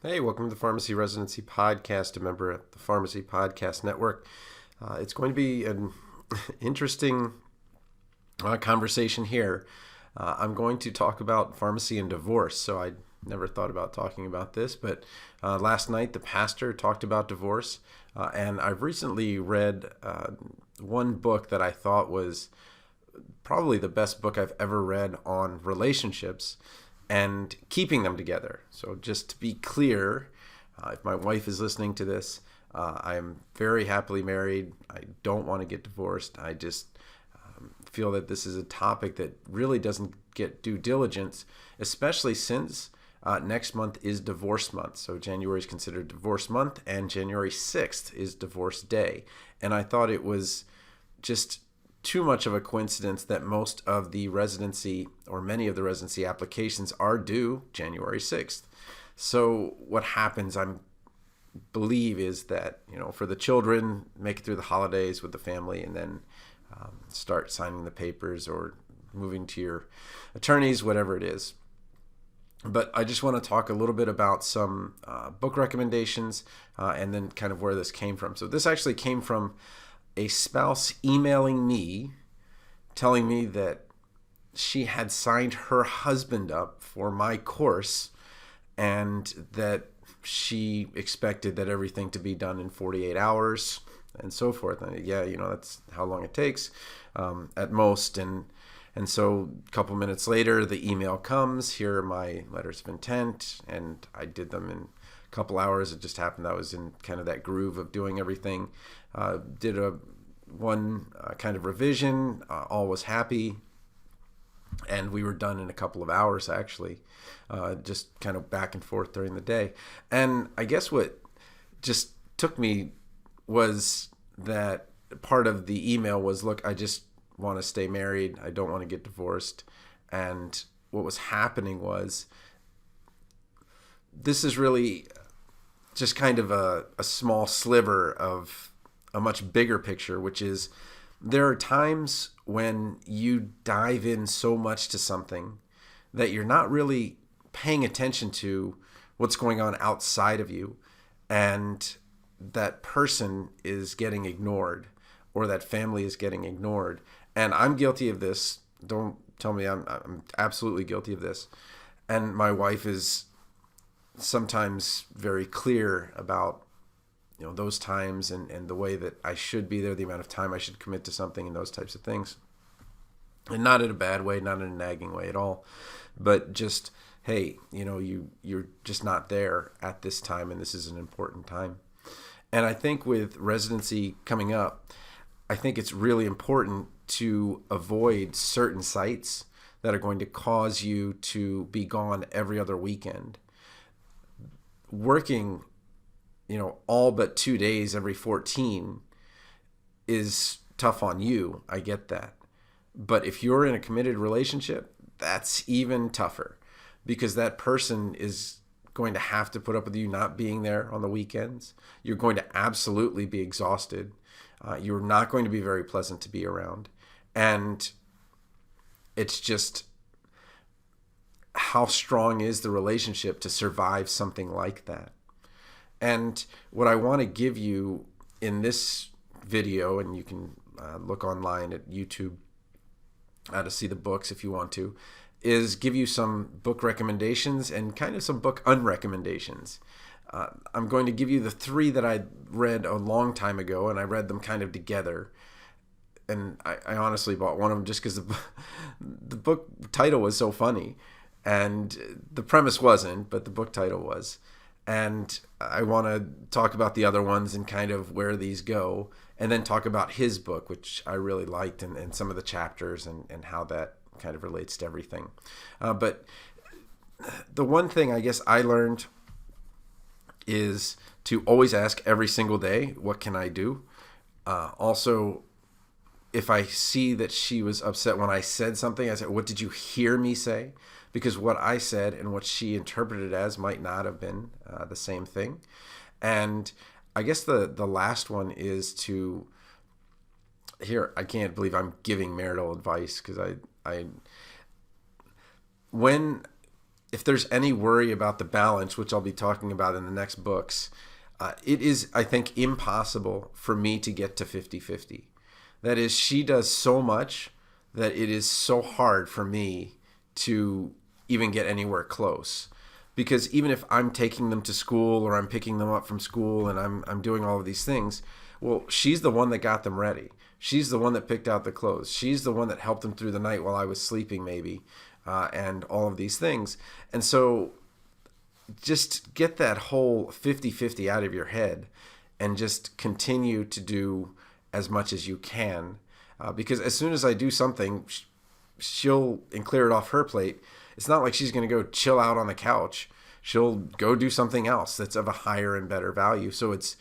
Hey, welcome to the Pharmacy Residency Podcast, a member of the Pharmacy Podcast Network. It's going to be an interesting conversation here. I'm going to talk about pharmacy and divorce. So I never thought about talking about this, but last night the pastor talked about divorce. And I've recently read one book that I thought was probably the best book I've ever read on relationships and keeping them together. So just to be clear, if my wife is listening to this, I am very happily married. I don't want to get divorced. I just feel that this is a topic that really doesn't get due diligence, especially since next month is divorce month. So January is considered divorce month, and January 6th is divorce day. And I thought it was just too much of a coincidence that most of the residency or many of the residency applications are due January 6th. So what happens, I believe, is that, for the children, make it through the holidays with the family and then start signing the papers or moving to your attorneys, whatever it is. But I just want to talk a little bit about some book recommendations and then kind of where this came from. So this actually came from a spouse emailing me, telling me that she had signed her husband up for my course and that she expected that everything to be done in 48 hours and so forth. And that's how long it takes at most. And so a couple minutes later, the email comes, here are my letters of intent, and I did them in a couple hours. It just happened I was in kind of that groove of doing everything. Did one kind of revision, all was happy, and we were done in a couple of hours, actually, just kind of back and forth during the day. And I guess what just took me was that part of the email was, look, I just want to stay married. I don't want to get divorced. And what was happening was, this is really just kind of a small sliver of a much bigger picture, which is there are times when you dive in so much to something that you're not really paying attention to what's going on outside of you, and that person is getting ignored or that family is getting ignored. And I'm guilty of this. Don't tell me I'm absolutely guilty of this. And my wife is sometimes very clear about those times and the way that I should be there, the amount of time I should commit to something, and those types of things. And not in a bad way, not in a nagging way at all, but just, hey, you're just not there at this time, and this is an important time. And I think with residency coming up, I think it's really important to avoid certain sites that are going to cause you to be gone every other weekend. Working all but 2 days every 14 is tough on you. I get that. But if you're in a committed relationship, that's even tougher, because that person is going to have to put up with you not being there on the weekends. You're going to absolutely be exhausted. You're not going to be very pleasant to be around. And it's just, how strong is the relationship to survive something like that? And what I want to give you in this video, and you can look online at YouTube to see the books if you want to, is give you some book recommendations and kind of some book unrecommendations. I'm going to give you the three that I read a long time ago, and I read them kind of together. And I honestly bought one of them just because the book title was so funny. And the premise wasn't, but the book title was. And I want to talk about the other ones and kind of where these go, and then talk about his book, which I really liked, and some of the chapters and how that kind of relates to everything. But the one thing I guess I learned is to always ask every single day, what can I do? Also, if I see that she was upset when I said something, I said, what did you hear me say? Because what I said and what she interpreted as might not have been the same thing. And I guess the last one is to, here, I can't believe I'm giving marital advice, because I when if there's any worry about the balance, which I'll be talking about in the next books, it is, I think, impossible for me to get to 50-50. That is, she does so much that it is so hard for me to even get anywhere close. Because even if I'm taking them to school or I'm picking them up from school and I'm doing all of these things, well, she's the one that got them ready. She's the one that picked out the clothes. She's the one that helped them through the night while I was sleeping, maybe, and all of these things. And so just get that whole 50-50 out of your head and just continue to do as much as you can. Because as soon as I do something, she'll and clear it off her plate. It's not like she's going to go chill out on the couch. She'll go do something else that's of a higher and better value. So it's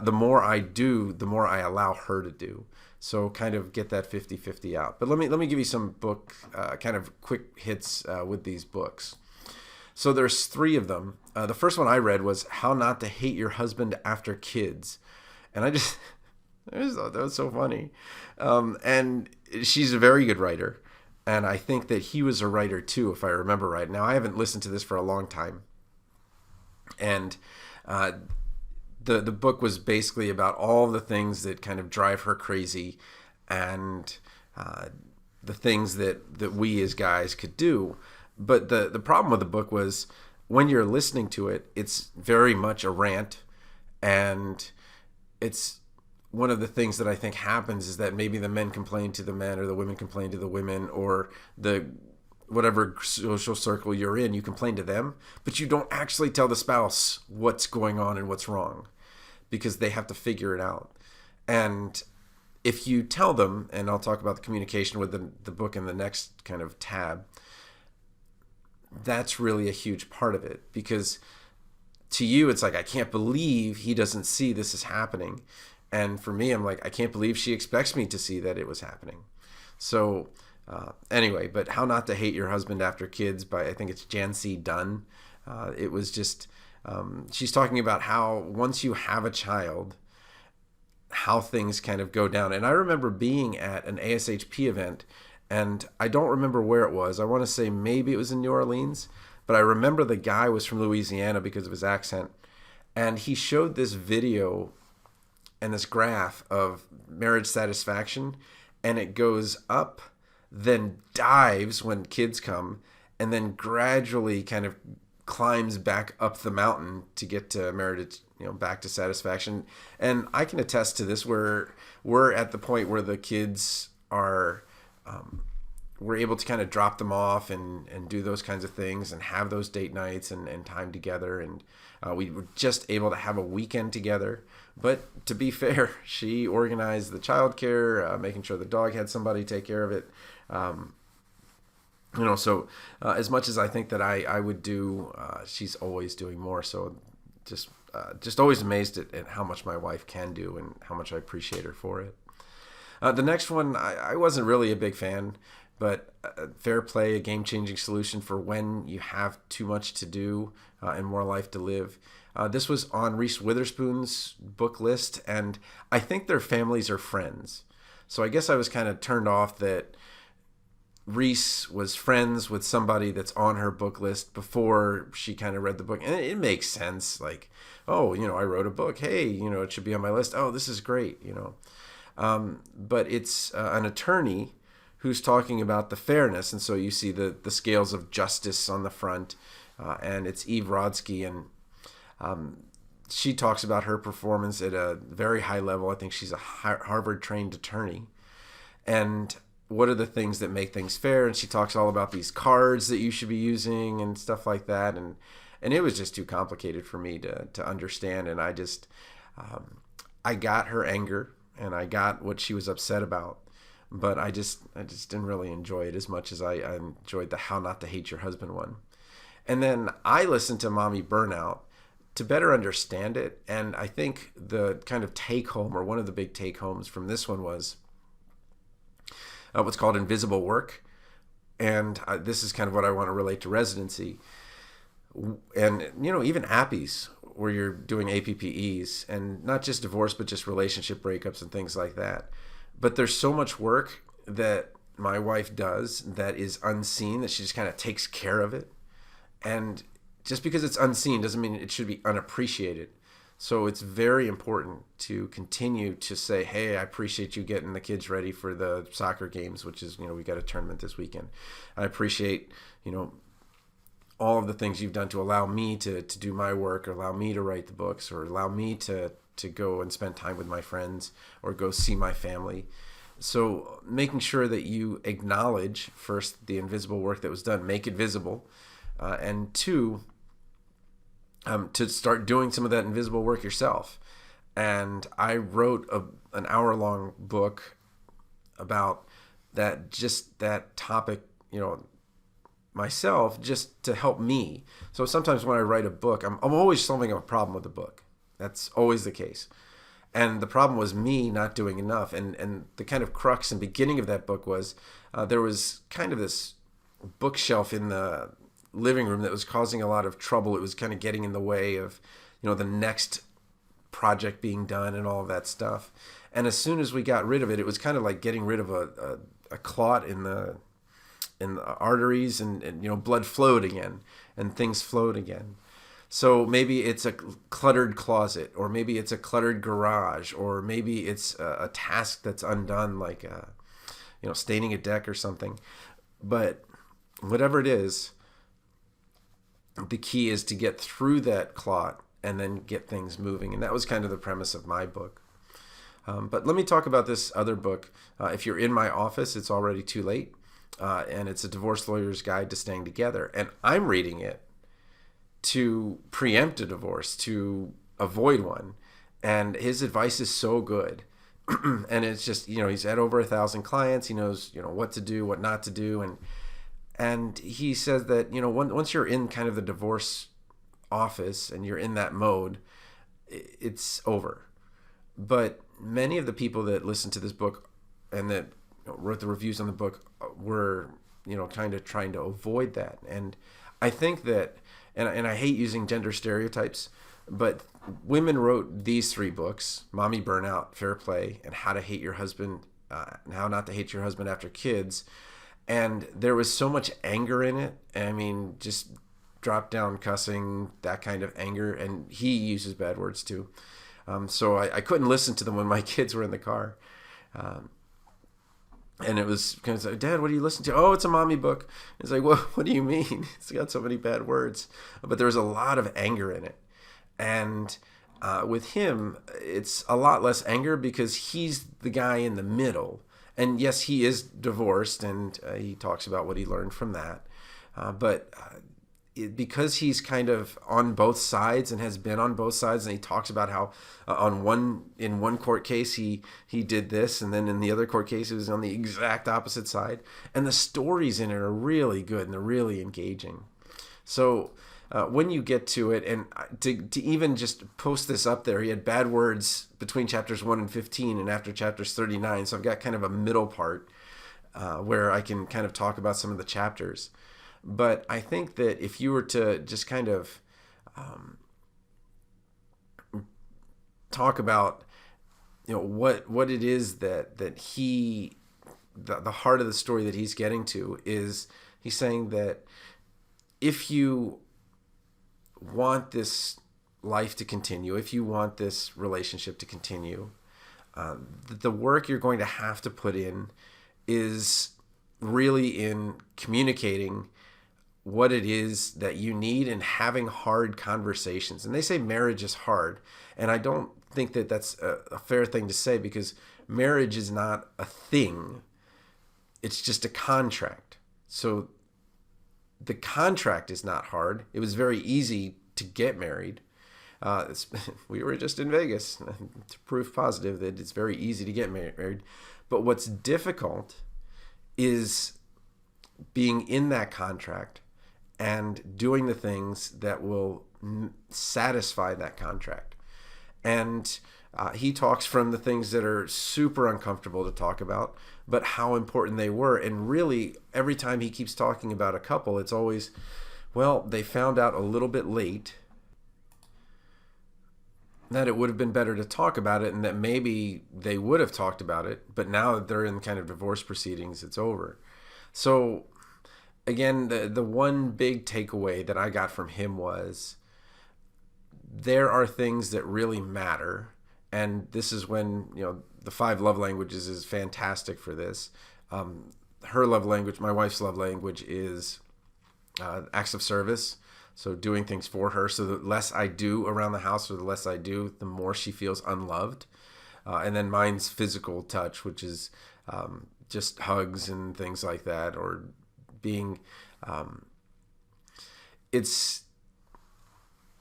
the more I do, the more I allow her to do. So kind of get that 50-50 out. But let me give you some book kind of quick hits with these books. So there's 3 of them. The first one I read was How Not to Hate Your Husband After Kids. And I just thought that was so funny. And she's a very good writer. And I think that he was a writer too, if I remember right. Now, I haven't listened to this for a long time. And the book was basically about all the things that kind of drive her crazy and the things that we as guys could do. But the problem with the book was when you're listening to it, it's very much a rant. And it's one of the things that I think happens is that maybe the men complain to the men or the women complain to the women or the whatever social circle you're in, you complain to them, but you don't actually tell the spouse what's going on and what's wrong because they have to figure it out. And if you tell them, and I'll talk about the communication with the book in the next kind of tab, that's really a huge part of it because to you, it's like, I can't believe he doesn't see this is happening. And for me, I'm like, I can't believe she expects me to see that it was happening. So anyway, but How Not to Hate Your Husband After Kids by, I think it's Jancy Dunn. It was just, she's talking about how once you have a child, how things kind of go down. And I remember being at an ASHP event, and I don't remember where it was. I want to say maybe it was in New Orleans, but I remember the guy was from Louisiana because of his accent. And he showed this video and this graph of marriage satisfaction, and it goes up, then dives when kids come, and then gradually kind of climbs back up the mountain to get to marriage, back to satisfaction. And I can attest to this, where we're at the point where the kids are, we're able to kind of drop them off and do those kinds of things and have those date nights and time together. And we were just able to have a weekend together. But to be fair, she organized the childcare, making sure the dog had somebody take care of it. So as much as I think that I would do, she's always doing more. So just always amazed at how much my wife can do and how much I appreciate her for it. The next one, I wasn't really a big fan, but Fair Play, a game-changing solution for when you have too much to do and more life to live. This was on Reese Witherspoon's book list, and I think their families are friends. So I guess I was kind of turned off that Reese was friends with somebody that's on her book list before she kind of read the book. And it makes sense. Like, oh, I wrote a book. Hey, it should be on my list. Oh, this is great, But it's an attorney who's talking about the fairness. And so you see the scales of justice on the front. And it's Eve Rodsky, and she talks about her performance at a very high level. I think she's a Harvard-trained attorney. And what are the things that make things fair? And she talks all about these cards that you should be using and stuff like that. And it was just too complicated for me to understand. And I just, I got her anger and I got what she was upset about. But I just didn't really enjoy it as much as I enjoyed the How Not to Hate Your Husband one. And then I listened to Mommy Burnout to better understand it. And I think the kind of take home, or one of the big take homes from this one, was what's called invisible work. And this is kind of what I want to relate to residency. And, even APPEs, where you're doing APPEs, and not just divorce, but just relationship breakups and things like that. But there's so much work that my wife does that is unseen, that she just kind of takes care of it. And just because it's unseen doesn't mean it should be unappreciated. So it's very important to continue to say, hey, I appreciate you getting the kids ready for the soccer games, which is, we got a tournament this weekend. I appreciate, all of the things you've done to allow me to do my work, or allow me to write the books, or allow me to go and spend time with my friends, or go see my family. So making sure that you acknowledge, first, the invisible work that was done, make it visible, and two, to start doing some of that invisible work yourself. And I wrote an hour-long book about that topic, myself, just to help me. So sometimes when I write a book, I'm always solving a problem with the book. That's always the case. And the problem was me not doing enough. And the kind of crux and beginning of that book was there was kind of this bookshelf in the living room that was causing a lot of trouble. It was kind of getting in the way of, the next project being done and all of that stuff. And as soon as we got rid of it, it was kind of like getting rid of a clot in the arteries, and blood flowed again, and things flowed again. So maybe it's a cluttered closet, or maybe it's a cluttered garage, or maybe it's a task that's undone, like staining a deck or something. But whatever it is, the key is to get through that clot and then get things moving. And that was kind of the premise of my book. But let me talk about this other book. If you're in my office, it's already too late. And it's a divorce lawyer's guide to staying together. And I'm reading it to preempt a divorce, to avoid one. And his advice is so good. And it's just, he's had over 1,000 clients. He knows, what to do, what not to do. And he says that, once you're in kind of the divorce office and you're in that mode, it's over. But many of the people that listened to this book and that wrote the reviews on the book were, kind of trying to avoid that. And I think that, and I hate using gender stereotypes, but women wrote these 3 books: Mommy Burnout, Fair Play, and How to Hate Your Husband, and How Not to Hate Your Husband After Kids. And there was so much anger in it. I mean, just drop down cussing, that kind of anger. And he uses bad words too. So I couldn't listen to them when my kids were in the car. And it was kind of like, Dad, what do you listen to? Oh, it's a mommy book. It's like, well, what do you mean? It's got so many bad words. But there was a lot of anger in it. And with him, it's a lot less anger because he's the guy in the middle. And yes, he is divorced, and he talks about what he learned from that. Because he's kind of on both sides and has been on both sides, and he talks about how in one court case he did this, and then in the other court case he was on the exact opposite side. And the stories in it are really good, and they're really engaging. So when you get to it, and to even just post this up there, he had bad words between chapters 1 and 15 and after chapters 39. So I've got kind of a middle part where I can kind of talk about some of the chapters. But I think that if you were to just kind of talk about, what it is that he, the heart of the story that he's getting to is, he's saying that if you want this life to continue, if you want this relationship to continue, the work you're going to have to put in is really in communicating what it is that you need and having hard conversations. And they say marriage is hard. And I don't think that that's a fair thing to say, because marriage is not a thing. It's just a contract. So the contract is not hard. It was very easy to get married. We were just in Vegas to prove positive that it's very easy to get married. But what's difficult is being in that contract and doing the things that will satisfy that contract. And he talks from the things that are super uncomfortable to talk about, but how important they were. And really, every time he keeps talking about a couple, it's always, well, they found out a little bit late that it would have been better to talk about it, and that maybe they would have talked about it, but now that they're in kind of divorce proceedings, it's over. So again, the one big takeaway that I got from him was there are things that really matter. And this is when, the 5 love languages is fantastic for this. Her love language, my wife's love language is acts of service. So doing things for her. So the less I do around the house or the less I do, the more she feels unloved. And then mine's physical touch, which is just hugs and things like that, or being, it's,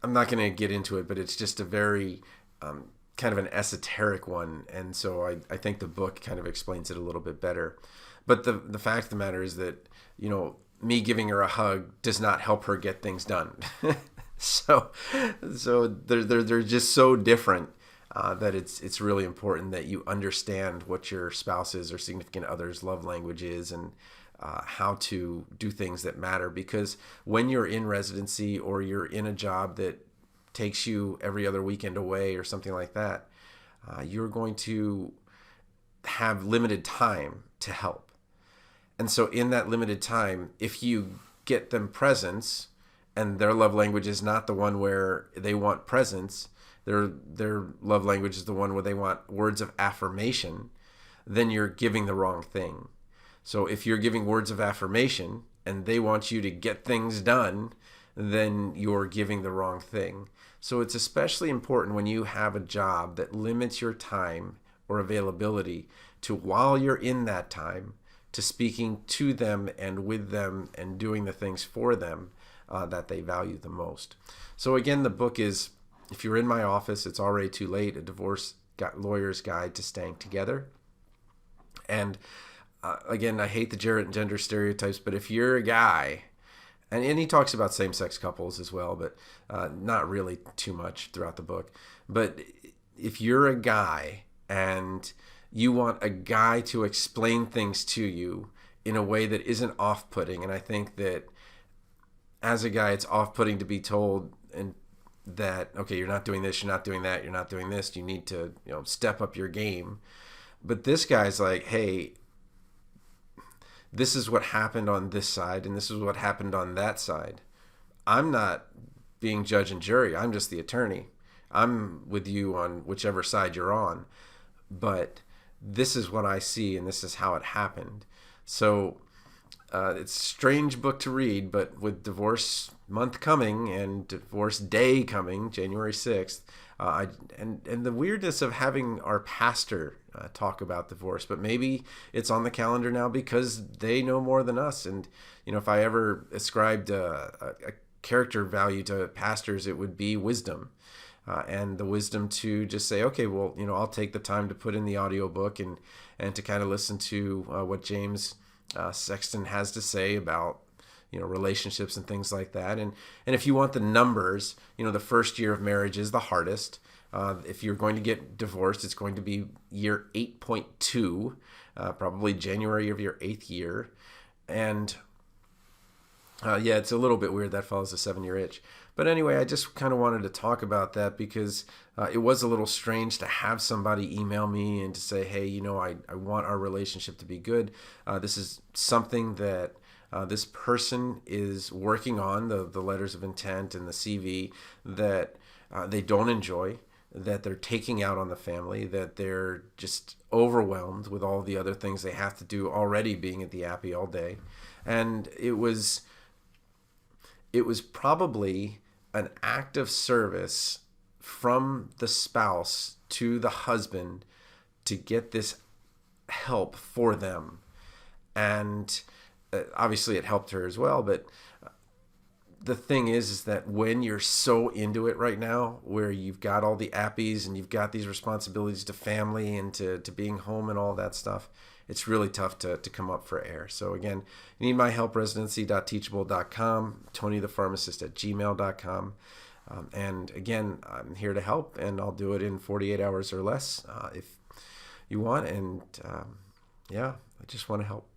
I'm not going to get into it, but it's just a very kind of an esoteric one. And so I think the book kind of explains it a little bit better. But the fact of the matter is that, me giving her a hug does not help her get things done. so they're just so different that it's really important that you understand what your spouse's or significant other's love language is, and how to do things that matter. Because when you're in residency or you're in a job that takes you every other weekend away or something like that, you're going to have limited time to help. And so in that limited time, if you get them presents, and their love language is not the one where they want presents, their love language is the one where they want words of affirmation, then you're giving the wrong thing. So if you're giving words of affirmation and they want you to get things done, then you're giving the wrong thing. So it's especially important when you have a job that limits your time or availability to, while you're in that time, to speaking to them and with them and doing the things for them that they value the most. So again, the book is, if you're in my office, It's Already Too Late, a divorce lawyer's guide to staying together. And again, I hate the gender stereotypes, but if you're a guy, and he talks about same-sex couples as well, but not really too much throughout the book. But if you're a guy and you want a guy to explain things to you in a way that isn't off-putting, and I think that as a guy, it's off-putting to be told and that, okay, you're not doing this, you're not doing that, you're not doing this, you need to step up your game. But this guy's like, hey, this is what happened on this side, and this is what happened on that side. I'm not being judge and jury. I'm just the attorney. I'm with you on whichever side you're on. But this is what I see, and this is how it happened. So it's a strange book to read, but with divorce month coming and divorce day coming, January 6th, and the weirdness of having our pastor talk about divorce, but maybe it's on the calendar now because they know more than us. And if I ever ascribed a character value to pastors, it would be wisdom. And the wisdom to just say, okay, well, I'll take the time to put in the audiobook and to kind of listen to what James Sexton has to say about relationships and things like that. And if you want the numbers, the first year of marriage is the hardest. If you're going to get divorced, it's going to be year 8.2, probably January of your 8th year. And yeah, it's a little bit weird that follows a 7-year itch. But anyway, I just kind of wanted to talk about that because it was a little strange to have somebody email me and to say, hey, I want our relationship to be good. This is something that this person is working on, the letters of intent and the CV, that they don't enjoy, that they're taking out on the family, that they're just overwhelmed with all the other things they have to do already, being at the Appy all day. And it was probably an act of service from the spouse to the husband to get this help for them. And obviously it helped her as well. But the thing is that when you're so into it right now, where you've got all the appies and you've got these responsibilities to family and to being home and all that stuff, it's really tough to come up for air. So again, you need my help, residency.teachable.com, TonyThePharmacist@gmail.com. And again, I'm here to help, and I'll do it in 48 hours or less if you want. And yeah, I just want to help.